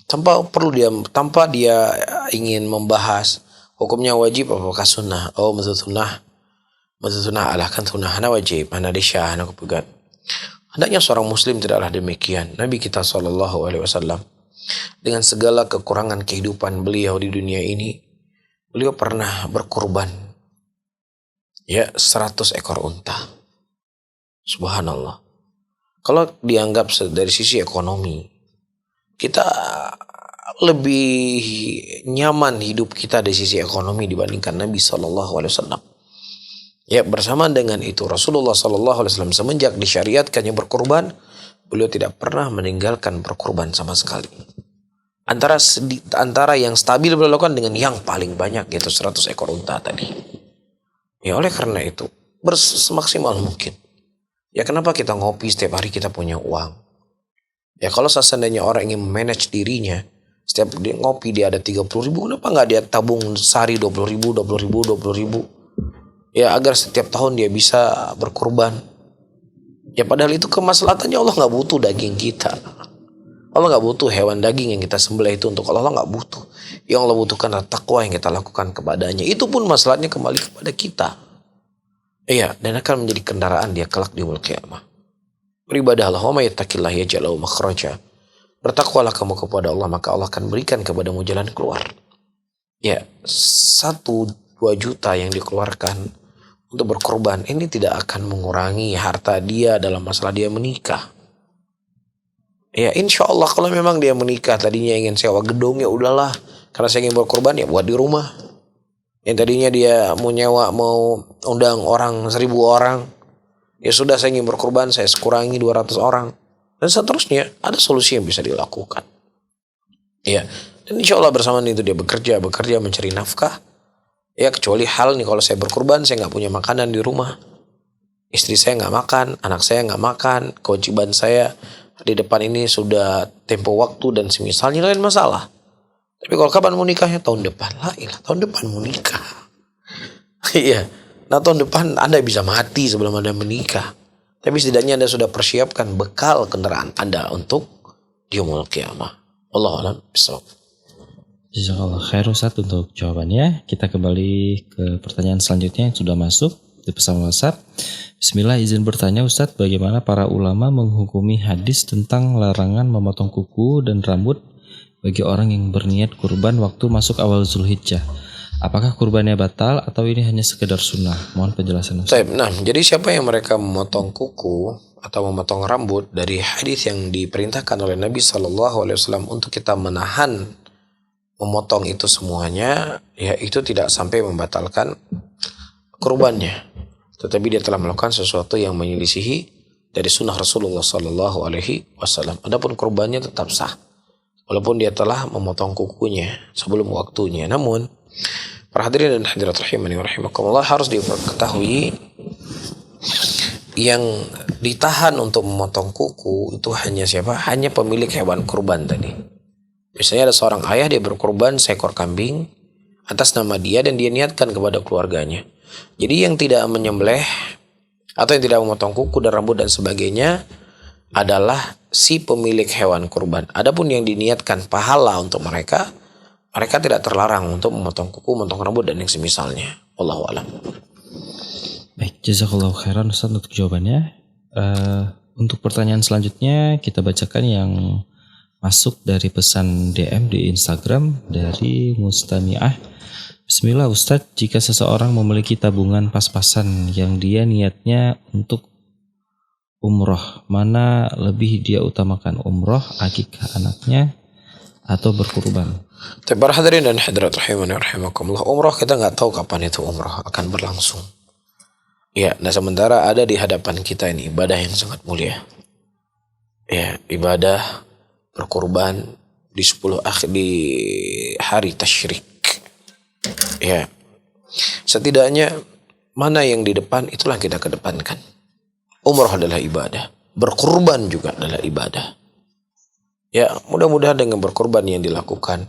S2: Tanpa dia ingin membahas hukumnya wajib apakah sunnah. Oh, sunnah adalah kan sunnah hana wajib, hana disyah, hana kepegat. Hendaknya seorang muslim tidaklah demikian. Nabi kita SAW dengan segala kekurangan kehidupan beliau di dunia ini, beliau pernah berkurban 100 ekor unta. Subhanallah. Kalau dianggap dari sisi ekonomi, kita lebih nyaman hidup kita dari sisi ekonomi dibandingkan Nabi SAW. Ya, bersamaan dengan itu Rasulullah SAW semenjak disyariatkannya berkurban, beliau tidak pernah meninggalkan berkurban sama sekali. Antara yang stabil beliau lakukan dengan yang paling banyak, yaitu 100 ekor unta tadi. Ya, oleh karena itu semaksimal mungkin. Ya, kenapa kita ngopi setiap hari kita punya uang? Ya, kalau seandainya orang ingin manage dirinya, setiap dia ngopi dia ada 30.000, kenapa nggak dia tabung sehari 20.000? Ya, agar setiap tahun dia bisa berkurban. Ya, padahal itu kemaslahatannya Allah nggak butuh daging kita. Allah nggak butuh hewan daging yang kita sembelih itu untuk Allah nggak butuh. Yang Allah butuhkan adalah takwa yang kita lakukan kepadanya. Itu pun masalahnya kembali kepada kita. Iya, dan akan menjadi kendaraan dia kelak di yaumul qiyamah. Beribadahlah, wa may yattaqillah yaj'al lahu makhraja. Bertakwalah kamu kepada Allah, maka Allah akan berikan kepadamu jalan keluar. Ya, 1-2 juta yang dikeluarkan untuk berkorban ini tidak akan mengurangi harta dia dalam masalah dia menikah. Ya, insya Allah kalau memang dia menikah tadinya ingin sewa gedung, ya udahlah, karena saya ingin berkorban ya buat di rumah. Yang tadinya dia mau undang orang 1.000 orang, ya sudah saya ingin berkorban, saya kurangi 200 orang dan seterusnya. Ada solusi yang bisa dilakukan. Ya, dan insya Allah bersamaan itu dia bekerja mencari nafkah. Ya, kecuali hal nih, kalau saya berkurban saya nggak punya makanan di rumah, istri saya nggak makan, anak saya nggak makan, kewajiban saya di depan ini sudah tempo waktu dan semisalnya, lain masalah. Tapi kalau kapan mau nikahnya? Tahun depan. Tahun depan mau nikah. Iya. Nah, tahun depan Anda bisa mati sebelum Anda menikah. Tapi setidaknya Anda sudah persiapkan bekal kendaraan Anda untuk di yaumul qiyamah. Wallahu a'lam bishawab.
S3: Jazakallah khair Ustadz untuk jawabannya. Kita kembali ke pertanyaan selanjutnya yang sudah masuk di pesan WhatsApp. Bismillah, izin bertanya Ustadz, bagaimana para ulama menghukumi hadis tentang larangan memotong kuku dan rambut bagi orang yang berniat kurban waktu masuk awal Zulhijjah? Apakah kurbannya batal atau ini hanya sekedar sunnah? Mohon penjelasan Ustadz.
S2: Nah, jadi siapa yang mereka memotong kuku atau memotong rambut dari hadis yang diperintahkan oleh Nabi SAW untuk kita menahan memotong itu semuanya, ya itu tidak sampai membatalkan kurbannya, tetapi dia telah melakukan sesuatu yang menyelisihi dari sunnah Rasulullah SAW. Adapun kurbannya tetap sah walaupun dia telah memotong kukunya sebelum waktunya. Namun para hadirin dan hadirat rahimani wa rahimakumullah, harus diketahui yang ditahan untuk memotong kuku itu hanya siapa? Hanya pemilik hewan kurban tadi. Misalnya ada seorang ayah, dia berkurban seekor kambing atas nama dia dan dia niatkan kepada keluarganya. Jadi yang tidak menyembelih atau yang tidak memotong kuku dan rambut dan sebagainya adalah si pemilik hewan kurban. Adapun yang diniatkan pahala untuk mereka, mereka tidak terlarang untuk memotong kuku, memotong rambut dan yang semisalnya. Wallahu a'lam.
S3: Baik, jazakallahu khairan Ustaz untuk jawabannya. Untuk pertanyaan selanjutnya kita bacakan yang masuk dari pesan DM di Instagram dari Mustami'ah. Bismillah Ustaz, jika seseorang memiliki tabungan pas-pasan yang dia niatnya untuk umroh, mana lebih dia utamakan, umroh, akikah anaknya, atau berkurban?
S2: Para hadirin dan hadirat rahimani wa rahimakumullah, umroh kita nggak tahu kapan itu umroh akan berlangsung. Ya, nah sementara ada di hadapan kita ini ibadah yang sangat mulia. Ya, ibadah berkurban di 10 akhir di hari tasyrik. Ya, setidaknya mana yang di depan itulah kita kedepankan. Umrah adalah ibadah, berkurban juga adalah ibadah. Ya, mudah-mudahan dengan berkurban yang dilakukan,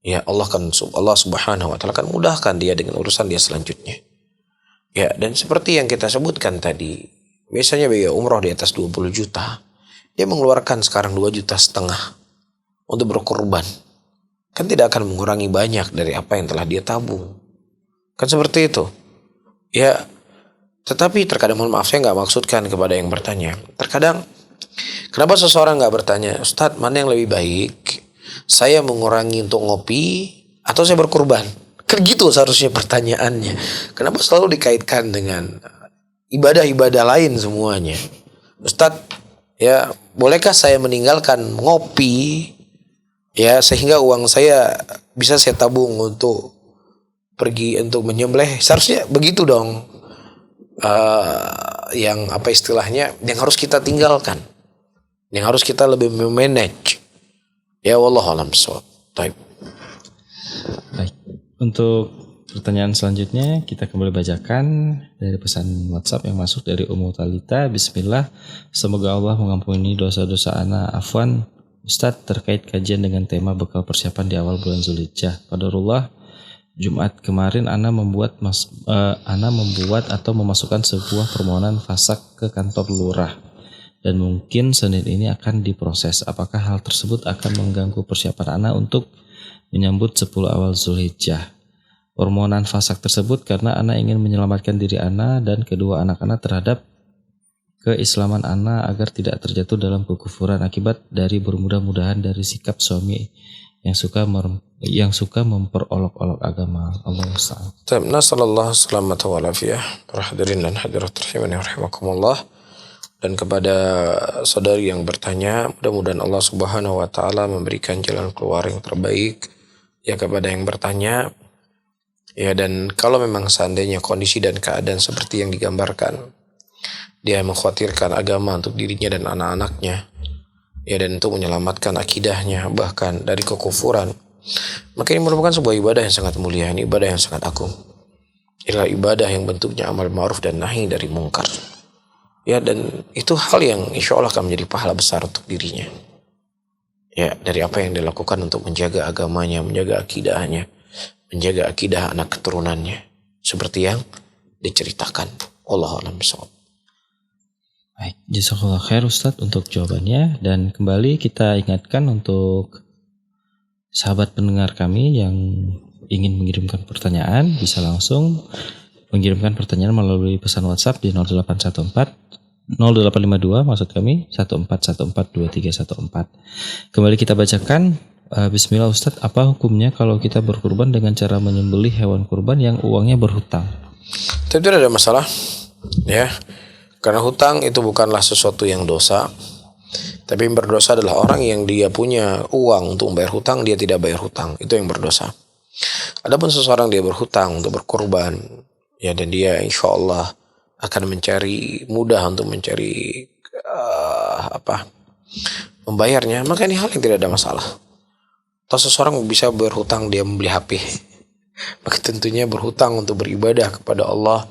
S2: ya Allah Subhanahu wa taala akan mudahkan dia dengan urusan dia selanjutnya. Ya, dan seperti yang kita sebutkan tadi, biasanya biaya umrah di atas 20 juta. Dia mengeluarkan sekarang 2,5 juta untuk berkurban. Kan tidak akan mengurangi banyak dari apa yang telah dia tabung. Kan seperti itu. Ya, tetapi terkadang, mohon maaf saya nggak maksudkan kepada yang bertanya. Terkadang, kenapa seseorang nggak bertanya, Ustadz mana yang lebih baik? Saya mengurangi untuk ngopi atau saya berkurban? Kan gitu seharusnya pertanyaannya. Kenapa selalu dikaitkan dengan ibadah-ibadah lain semuanya? Ustadz, ya bolehkah saya meninggalkan ngopi ya sehingga uang saya bisa saya tabung untuk pergi untuk menyembelih? Seharusnya begitu dong. Yang apa istilahnya, yang harus kita tinggalkan, yang harus kita lebih memanage. Ya wallahu a'lam bishawab. Baik.
S3: Untuk pertanyaan selanjutnya kita kembali bacakan dari pesan WhatsApp yang masuk dari Ummu Talita. Bismillah, semoga Allah mengampuni dosa-dosa ana. Afwan Ustadz, terkait kajian dengan tema bekal persiapan di awal bulan Zulhijjah. Qadarullah, Jumat kemarin ana membuat atau memasukkan sebuah permohonan fasak ke kantor lurah dan mungkin Senin ini akan diproses. Apakah hal tersebut akan mengganggu persiapan ana untuk menyambut 10 awal Zulhijjah? Permohonan fasak tersebut karena ana ingin menyelamatkan diri ana dan kedua anak ana terhadap keislaman ana agar tidak terjatuh dalam kekufuran akibat dari bermudah-mudahan dari sikap suami yang suka memperolok-olok agama. Allah Ta'ala.
S2: Nasallallahu salamata wa lafiyah. Para hadirin dan hadirat rahimani wa rahimakumullah. Dan kepada saudari yang bertanya, mudah-mudahan Allah Subhanahu wa taala memberikan jalan keluar yang terbaik ya kepada yang bertanya. Ya, dan kalau memang seandainya kondisi dan keadaan seperti yang digambarkan, dia mengkhawatirkan agama untuk dirinya dan anak-anaknya, ya, dan untuk menyelamatkan akidahnya bahkan dari kekufuran, maka ini merupakan sebuah ibadah yang sangat mulia, ini ibadah yang sangat agung. Inilah ibadah yang bentuknya amal ma'ruf dan nahi dari mungkar. Ya, dan itu hal yang insya Allah akan menjadi pahala besar untuk dirinya. Ya, dari apa yang dilakukan untuk menjaga agamanya, menjaga akidahnya, menjaga akidah anak keturunannya, seperti yang diceritakan. Wallahu a'lam bishawab.
S3: Baik, jazakallahu khair Ustadz untuk jawabannya. Dan kembali kita ingatkan untuk sahabat pendengar kami yang ingin mengirimkan pertanyaan bisa langsung mengirimkan pertanyaan melalui pesan WhatsApp di 0852 maksud kami 14142314. Kembali kita bacakan. Bismillah Ustadz, apa hukumnya kalau kita berkurban dengan cara menyembelih hewan kurban yang uangnya berhutang?
S2: Tidak ada masalah, ya. Karena hutang itu bukanlah sesuatu yang dosa, tapi yang berdosa adalah orang yang dia punya uang untuk membayar hutang, dia tidak bayar hutang, itu yang berdosa. Adapun seseorang dia berhutang untuk berkorban, ya, dan dia insya Allah akan mencari mudah untuk mencari membayarnya, maka ini hal yang tidak ada masalah. Atau seseorang bisa berhutang dia membeli HP, maka tentunya berhutang untuk beribadah kepada Allah,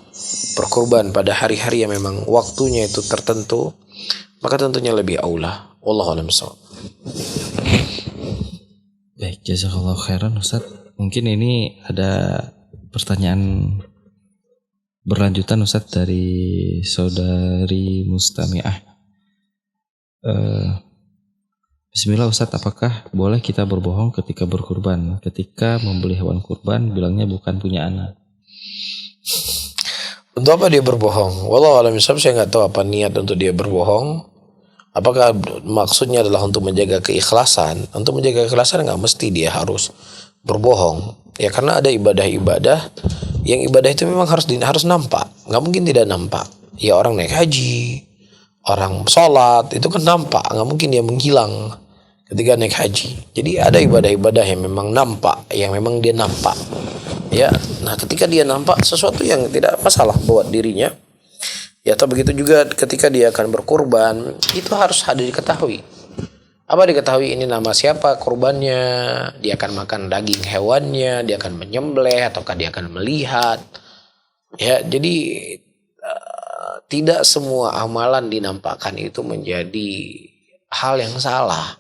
S2: berkorban pada hari-hari yang memang waktunya itu tertentu, maka tentunya lebih aula. Wallahu a'lam bishawab.
S3: Baik, jazakallahu khairan Ustaz. Mungkin ini ada pertanyaan berlanjutan Ustaz dari saudari Mustami'ah. Bismillah Ustaz, apakah boleh kita berbohong ketika berkurban? Ketika membeli hewan kurban bilangnya bukan punya anak.
S2: Untuk apa dia berbohong? Wallahu a'lam bishawab, saya nggak tahu apa niat untuk dia berbohong. Apakah maksudnya adalah untuk menjaga keikhlasan? Untuk menjaga keikhlasan nggak mesti dia harus berbohong. Ya karena ada ibadah-ibadah yang ibadah itu memang harus nampak. Nggak mungkin tidak nampak. Ya orang naik haji, orang sholat itu kan nampak. Nggak mungkin dia menghilang ketika naik haji. Jadi ada ibadah-ibadah yang memang nampak, yang memang dia nampak. Ya, nah ketika dia nampak sesuatu yang tidak masalah buat dirinya. Ya, atau begitu juga ketika dia akan berkurban, itu harus ada diketahui. Apa diketahui ini nama siapa kurbannya, dia akan makan daging hewannya, dia akan menyembelih ataukah dia akan melihat. Ya, jadi tidak semua amalan dinampakkan itu menjadi hal yang salah.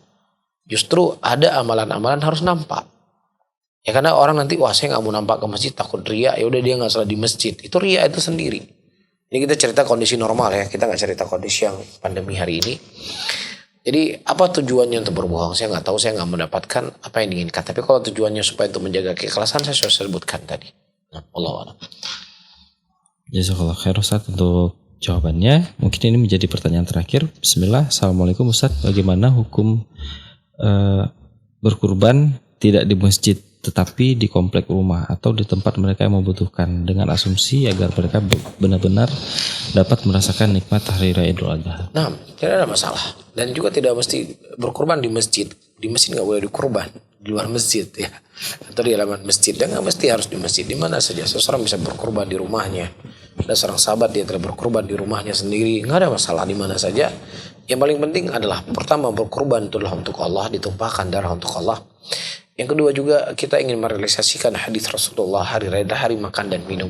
S2: Justru ada amalan-amalan harus nampak. Ya karena orang nanti wah saya nggak mau nampak ke masjid takut riya, ya udah dia nggak salah di masjid. Itu riya itu sendiri. Ini kita cerita kondisi normal ya, kita nggak cerita kondisi yang pandemi hari ini. Jadi apa tujuannya untuk berbohong? Saya nggak tahu, saya nggak mendapatkan apa yang diinginkan. Tapi kalau tujuannya supaya untuk menjaga keikhlasan, saya sudah sebutkan tadi. Nah, Allah.
S3: Jazakallah khair Ustaz untuk jawabannya. Mungkin ini menjadi pertanyaan terakhir. Bismillah. Assalamualaikum Ustaz. Bagaimana hukum berkurban tidak di masjid tetapi di komplek rumah atau di tempat mereka yang membutuhkan, dengan asumsi agar mereka benar-benar dapat merasakan nikmat hari raya Idul Adha?
S2: Nah, tidak ada masalah. Dan juga tidak mesti berkurban di masjid. Di masjid nggak boleh dikurban di luar masjid ya, atau di halaman masjid. Dan nggak mesti harus di masjid. Di mana saja seseorang bisa berkurban di rumahnya. Ada seorang sahabat dia telah berkurban di rumahnya sendiri. Nggak ada masalah di mana saja. Yang paling penting adalah pertama berkurban itu adalah untuk Allah, ditumpahkan darah untuk Allah. Yang kedua juga kita ingin merealisasikan hadis Rasulullah hari raya, hari makan dan minum.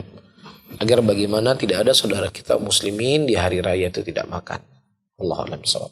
S2: Agar bagaimana tidak ada saudara kita muslimin di hari raya itu tidak makan. Allahu a'lam bishawab.